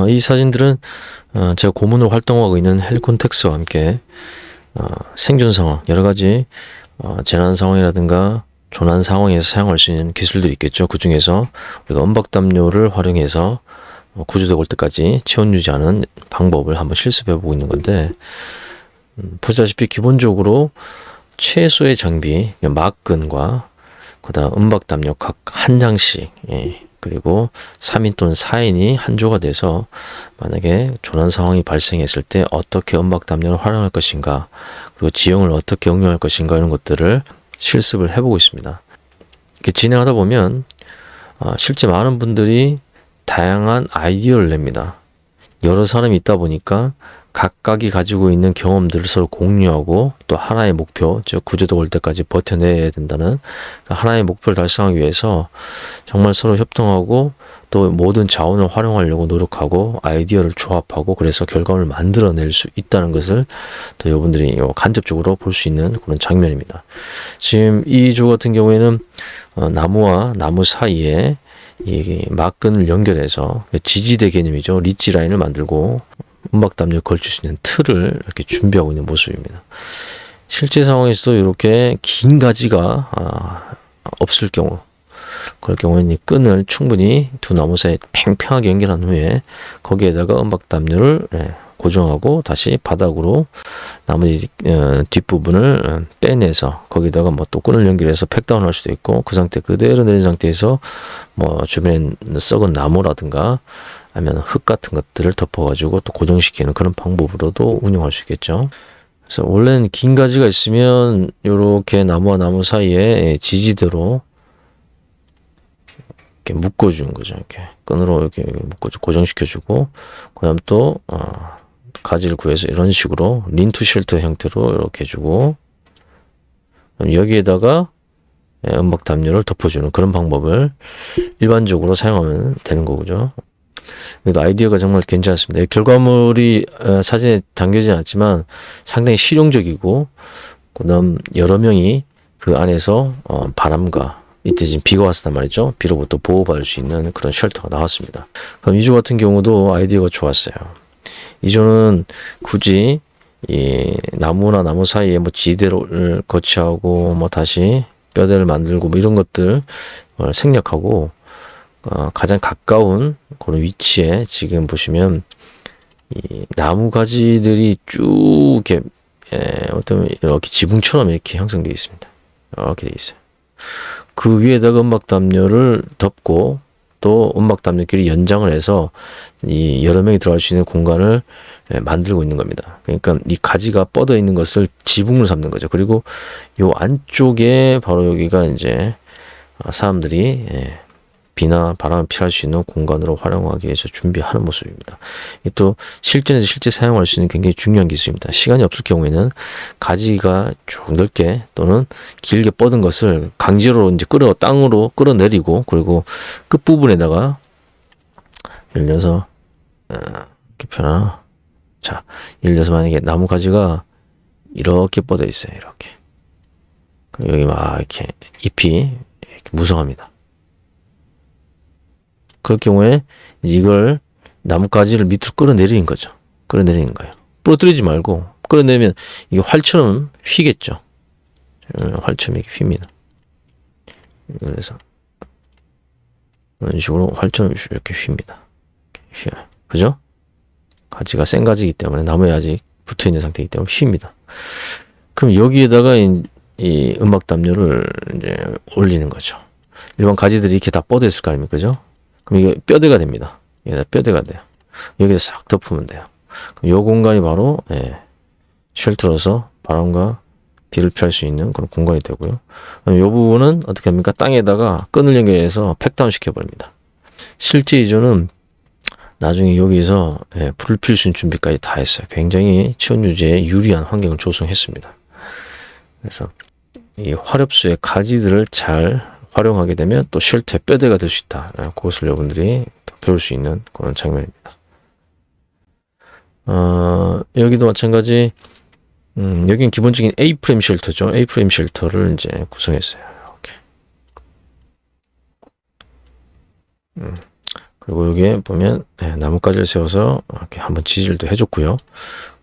이 사진들은 제가 고문으로 활동하고 있는 헬콘텍스와 함께 생존 상황, 여러 가지 재난 상황이라든가 조난 상황에서 사용할 수 있는 기술들이 있겠죠. 그 중에서 우리가 은박담요를 활용해서 구조대 올 때까지 체온 유지하는 방법을 한번 실습해 보고 있는 건데, 보시다시피 기본적으로 최소의 장비, 막근과 그다음 은박담요 각 한 장씩, 그리고 3인 또는 4인이 한 조가 돼서 만약에 조난 상황이 발생했을 때 어떻게 은박담요를 활용할 것인가, 그리고 지형을 어떻게 응용할 것인가, 이런 것들을 실습을 해보고 있습니다. 이렇게 진행하다 보면 실제 많은 분들이 다양한 아이디어를 냅니다. 여러 사람이 있다 보니까 각각이 가지고 있는 경험들을 서로 공유하고, 또 하나의 목표, 즉 구조대 올 때까지 버텨내야 된다는 하나의 목표를 달성하기 위해서 정말 서로 협동하고 또 모든 자원을 활용하려고 노력하고 아이디어를 조합하고, 그래서 결과물을 만들어낼 수 있다는 것을 또 여러분들이 간접적으로 볼 수 있는 그런 장면입니다. 지금 이 조 같은 경우에는 나무와 나무 사이에 이 막근을 연결해서 지지대 개념이죠. 리지 라인을 만들고 은박담요를 걸칠 수 있는 틀을 이렇게 준비하고 있는 모습입니다. 실제 상황에서도 이렇게 긴 가지가 없을 경우, 그럴 경우에는 이 끈을 충분히 두 나무 사이에 팽팽하게 연결한 후에 거기에다가 은박담요를 고정하고 다시 바닥으로 나머지 뒷부분을 빼내서 거기다가 뭐 또 끈을 연결해서 팩다운 할 수도 있고, 그 상태 그대로 내린 상태에서 뭐 주변에 썩은 나무라든가 아니면 흙 같은 것들을 덮어가지고 또 고정시키는 그런 방법으로도 운영할 수 있겠죠. 그래서 원래는 긴 가지가 있으면 이렇게 나무와 나무 사이에 지지대로 이렇게 묶어주는 거죠. 이렇게 끈으로 이렇게 묶어주 고정시켜주고, 그다음 또 가지를 구해서 이런 식으로 린투 쉘터 형태로 이렇게 해주고, 여기에다가 은박담요를 덮어주는 그런 방법을 일반적으로 사용하면 되는 거죠. 아이디어가 정말 괜찮습니다. 결과물이 사진에 담겨지지 않았지만 상당히 실용적이고, 그다음 여러 명이 그 안에서 바람과, 이때 지금 비가 왔단 말이죠. 비로부터 보호받을 수 있는 그런 쉘터가 나왔습니다. 그럼 이조 같은 경우도 아이디어가 좋았어요. 이조는 굳이 이 나무나 나무 사이에 뭐 지대를 거치하고 뭐 다시 뼈대를 만들고 뭐 이런 것들 생략하고, 가장 가까운 그런 위치에 지금 보시면 이 나무 가지들이 쭉 이렇게 어떤 이렇게 지붕처럼 이렇게 형성되어 있습니다. 이렇게 되어 있어요. 그 위에다가 은박담요를 덮고 또 은박담요끼리 연장을 해서 이 여러 명이 들어갈 수 있는 공간을 만들고 있는 겁니다. 그러니까 이 가지가 뻗어 있는 것을 지붕으로 삼는 거죠. 그리고 요 안쪽에 바로 여기가 이제 사람들이 비나 바람을 피할 수 있는 공간으로 활용하기 위해서 준비하는 모습입니다. 또 실전에서 실제 사용할 수 있는 굉장히 중요한 기술입니다. 시간이 없을 경우에는 가지가 쭉 넓게 또는 길게 뻗은 것을 강제로 이제 땅으로 끌어내리고, 그리고 끝 부분에다가 예를 들어서 이렇게 펴나. 자, 예를 들어서 만약에 나무 가지가 이렇게 뻗어 있어요. 이렇게. 그리고 여기 막 이렇게 잎이 이렇게 무성합니다. 그럴 경우에 이걸 나뭇가지를 밑으로 끌어내리는 거죠. 끌어내리는 거예요. 부러뜨리지 말고 끌어내면 이게 활처럼 휘겠죠. 활처럼 이렇게 휩니다. 그래서 이런 식으로 활처럼 이렇게 휩니다. 휘어요. 그죠? 가지가 센 가지이기 때문에 나무에 아직 붙어 있는 상태이기 때문에 휩니다. 그럼 여기에다가 이 은박담요를 이제 올리는 거죠. 일반 가지들이 이렇게 다 뻗어 있을 거 아닙니까? 그죠? 그럼 이게 뼈대가 됩니다. 여기다 뼈대가 돼요. 여기다 싹 덮으면 돼요. 그럼 이 공간이 바로 쉘터로서 바람과 비를 피할 수 있는 그런 공간이 되고요. 이 부분은 어떻게 합니까? 땅에다가 끈을 연결해서 팩다운 시켜버립니다. 실제 이조는 나중에 여기서 불을 필 수 있는 준비까지 다 했어요. 굉장히 체온 유지에 유리한 환경을 조성했습니다. 그래서 이 화렵수의 가지들을 잘 활용하게 되면 또 쉘터의 뼈대가 될 수 있다. 그것을 여러분들이 배울 수 있는 그런 장면입니다. 여기도 마찬가지, 여기는 기본적인 A-프레임 쉘터죠. A-프레임 쉘터를 이제 구성했어요. 이렇게. 그리고 여기에 보면 나뭇가지를 세워서 이렇게 한번 지질도 해줬고요.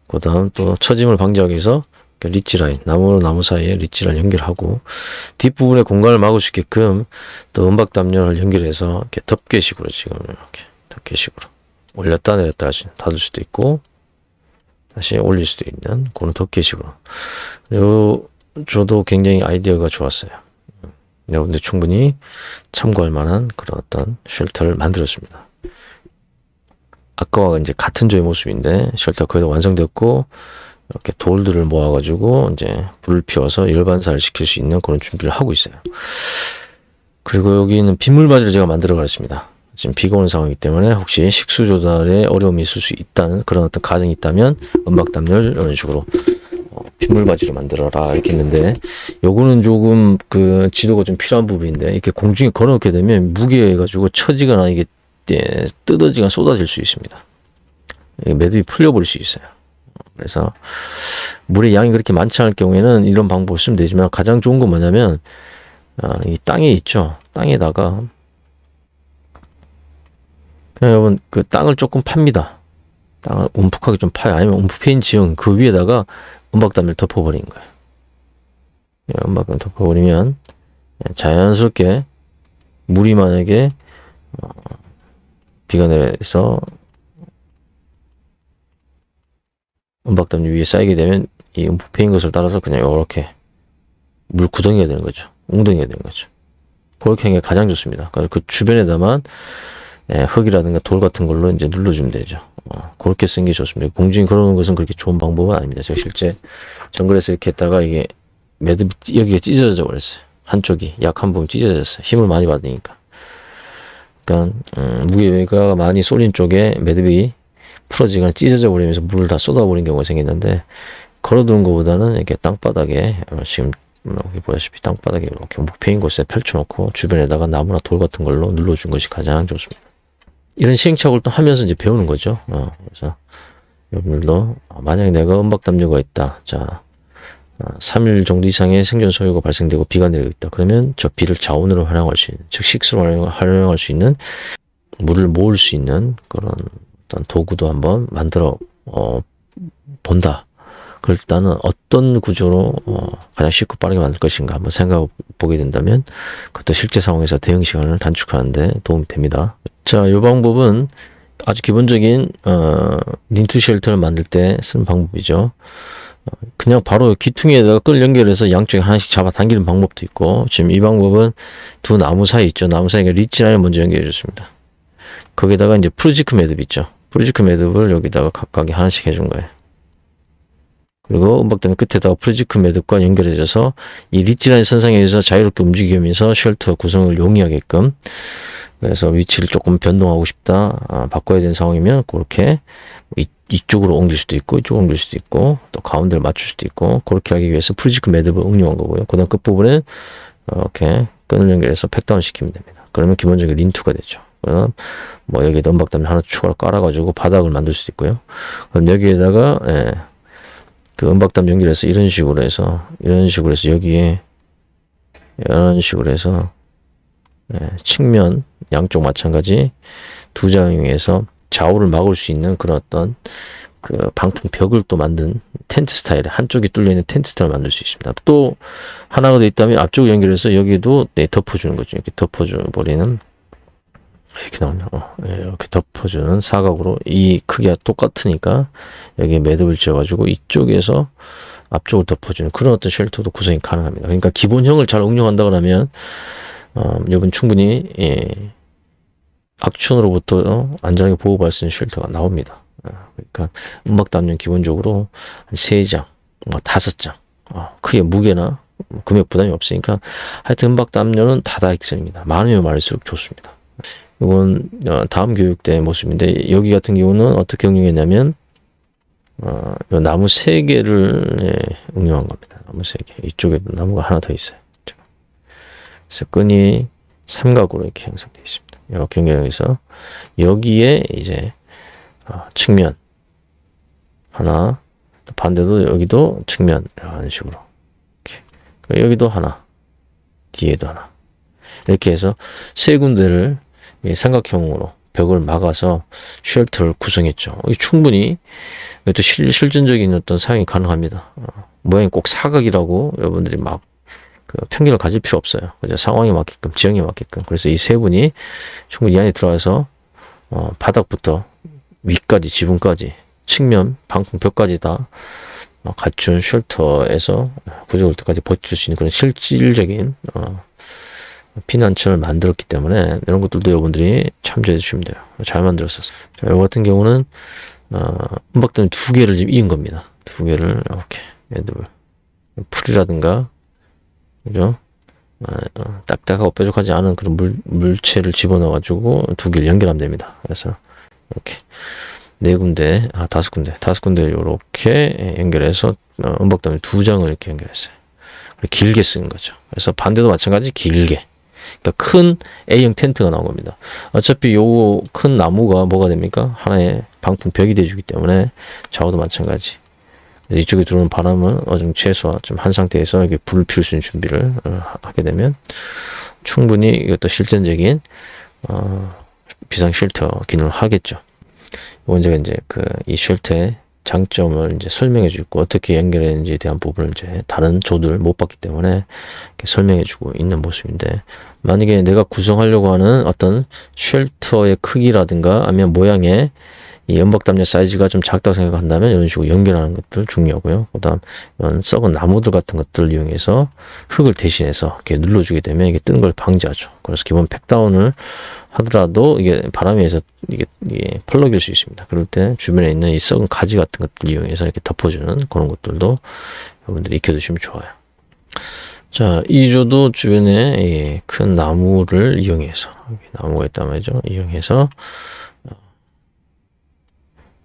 그 다음 또 처짐을 방지하기 위해서 리치 라인, 나무로 나무 사이에 리치 라인 연결하고 뒷부분에 공간을 막을 수 있게끔 또 은박 담요를 연결해서 이렇게 덮개식으로 지금 이렇게 덮개식으로 올렸다 내렸다 할 수 있는, 닫을 수도 있고 다시 올릴 수도 있는 그런 덮개식으로. 그리고 저도 굉장히 아이디어가 좋았어요. 여러분들 충분히 참고할 만한 그런 어떤 쉘터를 만들었습니다. 아까와 이제 같은 조의 모습인데 쉘터 거의 다 완성됐고 이렇게 돌들을 모아가지고 이제 불을 피워서 열 반사를 시킬 수 있는 그런 준비를 하고 있어요. 그리고 여기는 빗물바지를 제가 만들어 가겠습니다. 지금 비가 오는 상황이기 때문에 혹시 식수 조달에 어려움이 있을 수 있다는 그런 어떤 가정이 있다면 은박 담요를 이런 식으로 빗물바지로 만들어라 이렇게 했는데, 요거는 조금 그 지도가 좀 필요한 부분인데 이렇게 공중에 걸어놓게 되면 무게해가지고 처지거나 이게 뜯어지거나 쏟아질 수 있습니다. 매듭이 풀려버릴 수 있어요. 그래서 물의 양이 그렇게 많지 않을 경우에는 이런 방법을 쓰면 되지만, 가장 좋은 건 뭐냐면 이 땅에 있죠. 땅에다가 그냥 여러분 그 땅을 조금 팝니다. 땅을 움푹하게 좀 파요. 아니면 움푹 패인 지형 그 위에다가 은박담요를 덮어버린 거예요. 은박담요 덮어버리면 자연스럽게 물이 만약에 비가 내려서 은박담요 위에 쌓이게 되면 이 움푹 패인 것을 따라서 그냥 이렇게 물 구덩이가 되는 거죠. 웅덩이가 되는 거죠. 그렇게 하는 게 가장 좋습니다. 그 주변에다만 흙이라든가 돌 같은 걸로 이제 눌러주면 되죠. 그렇게 쓰는 게 좋습니다. 공중에 걸어놓는 것은 그렇게 좋은 방법은 아닙니다. 제가 실제 정글에서 이렇게 했다가 이게 매듭이 여기가 찢어져 버렸어요. 한쪽이 약한 부분 찢어졌어요. 힘을 많이 받으니까. 그러니까 무게가 많이 쏠린 쪽에 매듭이 풀어지거나 찢어져 버리면서 물을 다 쏟아버린 경우가 생겼는데, 걸어두는 것보다는 이렇게 땅바닥에 지금 여기 보시다시피 땅바닥에 이렇게 목패인 곳에 펼쳐놓고 주변에다가 나무나 돌 같은 걸로 눌러준 것이 가장 좋습니다. 이런 시행착오를 또 하면서 이제 배우는 거죠. 그래서 여러분들도 만약에 내가 은박담요가 있다. 자, 3일 정도 이상의 생존 소요가 발생되고 비가 내리고 있다. 그러면 저 비를 자원으로 활용할 수 있는, 즉 식수로 활용할 수 있는, 물을 모을 수 있는 그런 어떤 도구도 한번 만들어 본다. 그럴 때 나는 어떤 구조로 가장 쉽고 빠르게 만들 것인가 한번 생각해 보게 된다면 그것도 실제 상황에서 대응 시간을 단축하는 데 도움이 됩니다. 자, 이 방법은 아주 기본적인 린투 쉘터를 만들 때 쓰는 방법이죠. 그냥 바로 귀퉁이에다가 끈 연결해서 양쪽에 하나씩 잡아 당기는 방법도 있고, 지금 이 방법은 두 나무 사이 있죠. 나무 사이에 리치 라인을 먼저 연결해 줬습니다. 거기다가 이제 프루지크 매듭 있죠. 프루지크 매듭을 여기다가 각각에 하나씩 해준 거예요. 그리고 은박담요 끝에다가 프루지크 매듭과 연결해줘서 이 리치라인 선상에 의해서 자유롭게 움직이면서 쉘터 구성을 용이하게끔, 그래서 위치를 조금 변동하고 싶다, 바꿔야 되는 상황이면 그렇게 이쪽으로 옮길 수도 있고 이쪽으로 옮길 수도 있고 또 가운데를 맞출 수도 있고, 그렇게 하기 위해서 프루지크 매듭을 응용한 거고요. 그 다음 끝부분에 이렇게 끈을 연결해서 팩다운 시키면 됩니다. 그러면 기본적인 린투가 되죠. 그럼 뭐 여기에다 은박담요 하나 추가로 깔아가지고 바닥을 만들 수도 있고요. 그럼 여기에다가 그 은박담 연결해서 이런 식으로 해서 여기에 이런 식으로 해서 측면 양쪽 마찬가지 두 장을 이용해서 좌우를 막을 수 있는 그런 어떤 그 방풍 벽을 또 만든 텐트 스타일의, 한쪽이 뚫려 있는 텐트 스타일을 만들 수 있습니다. 또 하나가 더 있다면 앞쪽을 연결해서 여기도 덮어주는 거죠. 이렇게 덮어줘 버리는, 이렇게 나오네요. 이렇게 덮어주는 사각으로, 이 크기가 똑같으니까 여기에 매듭을 지어가지고 이쪽에서 앞쪽을 덮어주는 그런 어떤 쉘터도 구성이 가능합니다. 그러니까 기본형을 잘 응용한다 그러면 여러분 충분히 악천후로부터 안전하게 보호받을 수 있는 쉘터가 나옵니다. 그러니까 은박담요 기본적으로 한 3장, 5장, 크게 무게나 금액 부담이 없으니까 하여튼 은박담요는 다다익선입니다. 많으면 많을수록 좋습니다. 이건 다음 교육 때 모습인데, 여기 같은 경우는 어떻게 응용했냐면 나무 3개를 응용한 겁니다. 나무 3개. 이쪽에도 나무가 하나 더 있어요. 그래서 끈이 삼각으로 이렇게 형성되어 있습니다. 이렇게 연결해서 여기에 이제 측면 하나, 반대도 여기도 측면, 이런 식으로 이렇게, 여기도 하나, 뒤에도 하나, 이렇게 해서 3군데를 삼각형으로 벽을 막아서 쉘터를 구성했죠. 충분히 또 실전적인 어떤 사용이 가능합니다. 모양이 꼭 사각이라고 여러분들이 막 그 편견을 가질 필요 없어요. 그죠? 상황에 맞게끔, 지형에 맞게끔. 그래서 이 세 분이 충분히 이 안에 들어가서 바닥부터 위까지, 지붕까지, 측면, 방풍 벽까지 다 갖춘 쉘터에서 구조물 때까지 버틸 수 있는 그런 실질적인 피난처를 만들었기 때문에 이런 것들도 여러분들이 참조해 주시면 돼요. 잘 만들었었어요. 자, 이 같은 경우는 은박담 2개를 지금 이은 겁니다. 2개를 이렇게 얘들 풀이라든가 그죠? 딱딱하고 뾰족하지 않은 그런 물체를 집어넣어 가지고 2개를 연결하면 됩니다. 그래서 이렇게 4군데, 5군데를 이렇게 연결해서 은박담을 2장을 이렇게 연결했어요. 길게 쓰는 거죠. 그래서 반대도 마찬가지 길게. 그러니까 큰 A형 텐트가 나온 겁니다. 어차피 요 큰 나무가 뭐가 됩니까? 하나의 방풍 벽이 돼주기 때문에 좌우도 마찬가지. 이쪽에 들어오는 바람을 어느 정도 최소화 좀 한 상태에서 이렇게 불을 피울 수 있는 준비를 하게 되면 충분히 이것도 실전적인 비상 쉘터 기능을 하겠죠. 이건 제가 이제 이 쉘터의 장점을 이제 설명해 주고 어떻게 연결했는지에 대한 부분을 이제 다른 조들 못 봤기 때문에 이렇게 설명해 주고 있는 모습인데, 만약에 내가 구성하려고 하는 어떤 쉘터의 크기라든가 아니면 모양의 이 은박담요 사이즈가 좀 작다고 생각한다면 이런 식으로 연결하는 것들 중요하고요. 그 다음 이런 썩은 나무들 같은 것들을 이용해서 흙을 대신해서 이렇게 눌러주게 되면 이게 뜨는 걸 방지하죠. 그래서 기본 팩다운을 하더라도 이게 바람에 의해서 이게 펄럭일 수 있습니다. 그럴 때 주변에 있는 이 썩은 가지 같은 것들 이용해서 이렇게 덮어주는 그런 것들도 여러분들이 익혀두시면 좋아요. 자, 이 조도 주변에 큰 나무를 이용해서, 나무가 있단 말이죠. 이용해서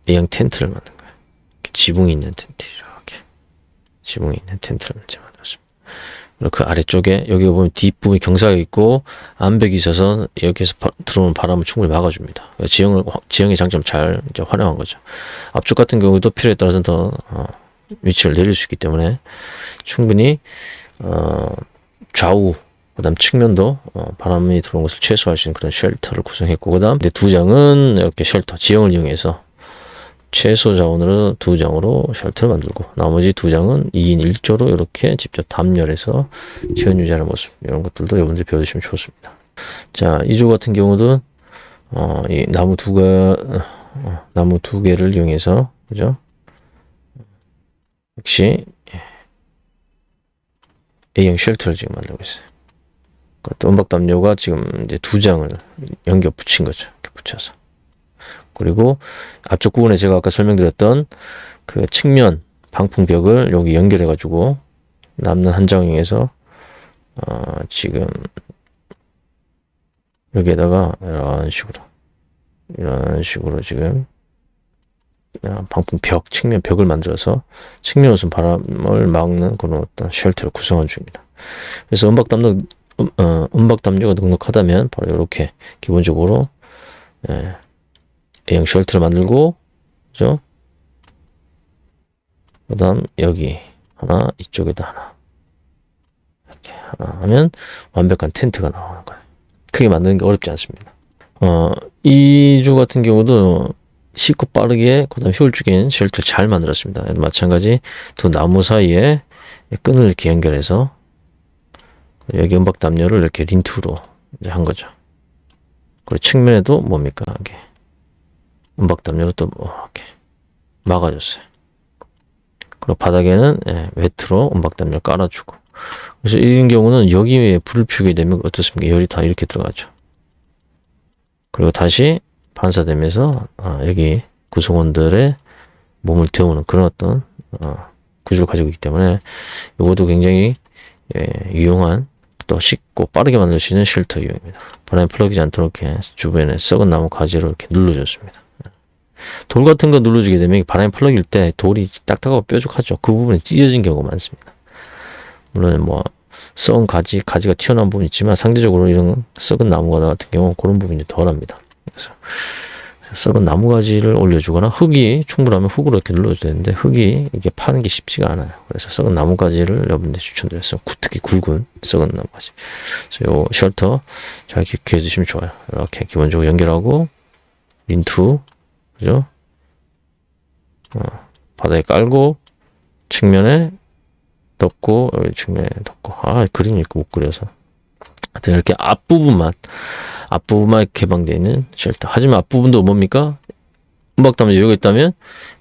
A형 텐트를 만든 거예요. 지붕이 있는 텐트, 이렇게 지붕이 있는 텐트를 만들었습니다. 그리고 그 아래쪽에 여기 보면 뒷부분이 경사가 있고 암벽이 있어서 여기에서 들어오는 바람을 충분히 막아줍니다. 지형의 장점을 잘 이제 활용한 거죠. 앞쪽 같은 경우도 필요에 따라서 더 위치를 내릴 수 있기 때문에 충분히 좌우 그다음 측면도 바람이 들어오는 것을 최소화할 수 있는 그런 쉘터를 구성했고, 그다음 2장은 이렇게 쉘터 지형을 이용해서 최소 자원으로 2장으로 쉘터를 만들고 나머지 2장은 2인 1조로 이렇게 직접 담열해서 지연 유지하는 모습, 이런 것들도 여러분들이 배워주시면 좋습니다. 자, 이 조 같은 경우도 이 나무 두 개를 이용해서, 그죠? 역시 A형 쉘터를 지금 만들고 있어요. 또 은박담요가 지금 이제 2장을 연결 붙인 거죠. 이렇게 붙여서. 그리고 앞쪽 부분에 제가 아까 설명드렸던 그 측면 방풍벽을 여기 연결해 가지고 남는 한 장에서 지금 여기에다가 이런 식으로 지금 방풍벽, 측면 벽을 만들어서 측면 우선 바람을 막는 그런 어떤 쉘터를 구성한 중입니다. 그래서 은박담요가 넉넉하다면 바로 이렇게 기본적으로 A형 쉘터를 만들고, 그죠? 그 다음 여기 하나, 이쪽에다 하나, 이렇게 하나 하면 완벽한 텐트가 나오는 거예요. 크게 만드는 게 어렵지 않습니다. 이 조 같은 경우도 쉽고 빠르게 그 다음 효율적인 쉘터를 잘 만들었습니다. 마찬가지 두 나무 사이에 끈을 이렇게 연결해서 여기 은박담요를 이렇게 린투로 이제 한 거죠. 그리고 측면에도 뭡니까? 이게 은박담요로 또 이렇게 막아줬어요. 그리고 바닥에는 외트로 은박담요를 깔아주고. 그래서 이런 경우는 여기에 불을 피우게 되면 어떻습니까? 열이 다 이렇게 들어가죠. 그리고 다시 반사되면서 여기 구성원들의 몸을 데우는 그런 어떤 구조를 가지고 있기 때문에 이것도 굉장히 유용한, 또 쉽고 빠르게 만들 수 있는 쉘터 유형입니다. 바람이 풀어지지 않도록 이렇게 주변에 썩은 나무 가지로 이렇게 눌러줬습니다. 돌 같은 거 눌러주게 되면 바람이 풀어질 때 돌이 딱딱하고 뾰족하죠. 그 부분에 찢어진 경우가 많습니다. 물론 뭐 썩은 가지가 튀어나온 부분이 있지만 상대적으로 이런 썩은 나무 같은 경우 그런 부분이 덜합니다. 그래서 썩은 나무 가지를 올려주거나 흙이 충분하면 흙으로 이렇게 눌러줘야 되는데 흙이 이게 파는 게 쉽지가 않아요. 그래서 썩은 나무 가지를 여러분들 추천드렸어요. 특히 굵은 썩은 나무 가지. 그래서 요 쉘터 잘 기억해 두시면 좋아요. 이렇게 기본적으로 연결하고 인투, 그죠? 바닥에 깔고, 측면에 덮고, 여기 측면에 덮고. 그림이 이렇게 못 그려서. 하여튼 이렇게 앞부분만 개방되어 있는 쉘터. 하지만 앞부분도 뭡니까? 음박담요 여기 있다면,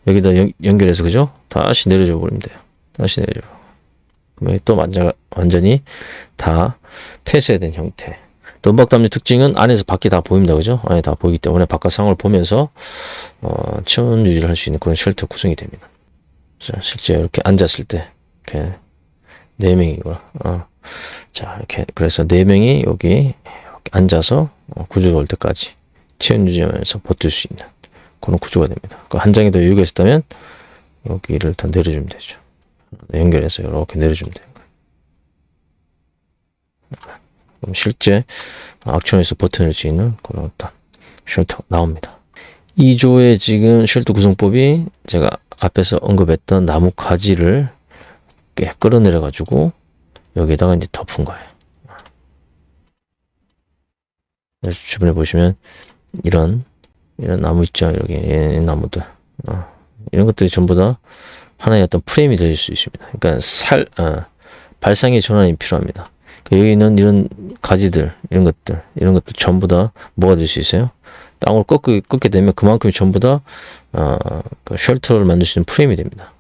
여기다 연결해서, 그죠? 다시 내려줘 버리면 돼요. 다시 내려줘. 그러면 또 완전히 다 폐쇄된 형태. 또 음박담요 특징은 안에서 밖이 다 보입니다. 그죠? 안에 다 보이기 때문에 바깥 상황을 보면서, 체온 유지를 할 수 있는 그런 쉘터 구성이 됩니다. 자, 실제 이렇게 앉았을 때, 이렇게, 4명이구나. 자, 이렇게, 그래서 4명이 여기 이렇게 앉아서 구조가 올 때까지 체온 유지하면서 버틸 수 있는 그런 구조가 됩니다. 한 장이 더 여유가 있었다면, 여기를 더 내려주면 되죠. 연결해서 이렇게 내려주면 되는 거예요. 그럼 실제 악천에서 버텨낼 수 있는 그런 어떤 쉘터가 나옵니다. 2조의 지금 쉘터 구성법이 제가 앞에서 언급했던 나무 가지를 꽤 끌어내려 가지고 여기에다가 이제 덮은 거예요. 주변에 보시면 이런 나무 있죠. 여기 나무들 이런 것들이 전부 다 하나의 어떤 프레임이 될 수 있습니다. 그러니까 발상의 전환이 필요합니다. 여기는 이런 가지들, 이런 것들 전부 다 뭐가 될 수 있어요? 땅을 꺾게 되면 그만큼 전부 다, 그 쉘터를 만들 수 있는 프레임이 됩니다.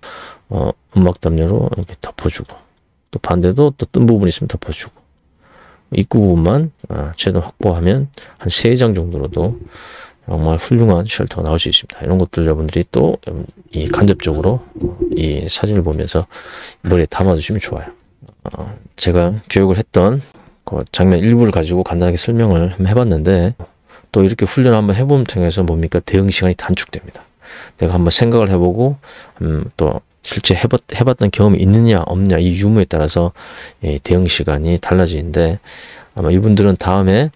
음박담요로 이렇게 덮어주고, 또 반대도 또 뜬 부분이 있으면 덮어주고, 입구 부분만, 최대한 확보하면 한 3장 정도로도 정말 훌륭한 쉘터가 나올 수 있습니다. 이런 것들 여러분들이 또 이 간접적으로 이 사진을 보면서 머리에 담아두시면 좋아요. 제가 교육을 했던 그 장면 일부를 가지고 간단하게 설명을 해봤는데 또 이렇게 훈련을 한번 해보면 통해서 뭡니까? 대응 시간이 단축됩니다. 내가 한번 생각을 해보고 또 실제 해봤던 경험이 있느냐 없느냐 이 유무에 따라서 대응 시간이 달라지는데 아마 이분들은 다음에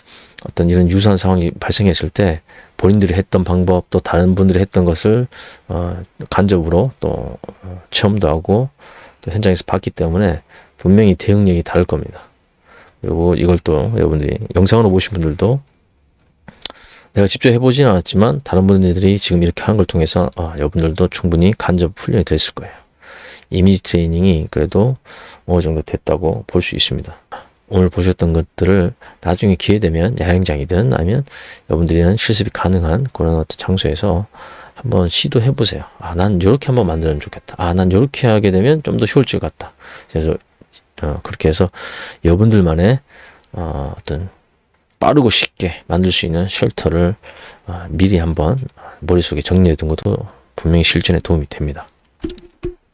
어떤 이런 유사한 상황이 발생했을 때 본인들이 했던 방법 또 다른 분들이 했던 것을 간접으로 또 체험도 하고 또 현장에서 봤기 때문에 분명히 대응력이 다를 겁니다. 그리고 이걸 또 여러분들이 영상으로 보신 분들도 내가 직접 해보진 않았지만 다른 분들이 지금 이렇게 하는 걸 통해서 여러분들도 충분히 간접 훈련이 됐을 거예요. 이미지 트레이닝이 그래도 어느 정도 됐다고 볼 수 있습니다. 오늘 보셨던 것들을 나중에 기회 되면 야영장이든 아니면 여러분들이는 실습이 가능한 그런 어떤 장소에서 한번 시도해 보세요. 난 이렇게 한번 만들면 좋겠다. 난 이렇게 하게 되면 좀 더 효율적 같다. 그래서 그렇게 해서 여러분들만의 어떤 빠르고 쉽게 만들 수 있는 쉘터를 미리 한번 머릿속에 정리해 둔 것도 분명히 실전에 도움이 됩니다.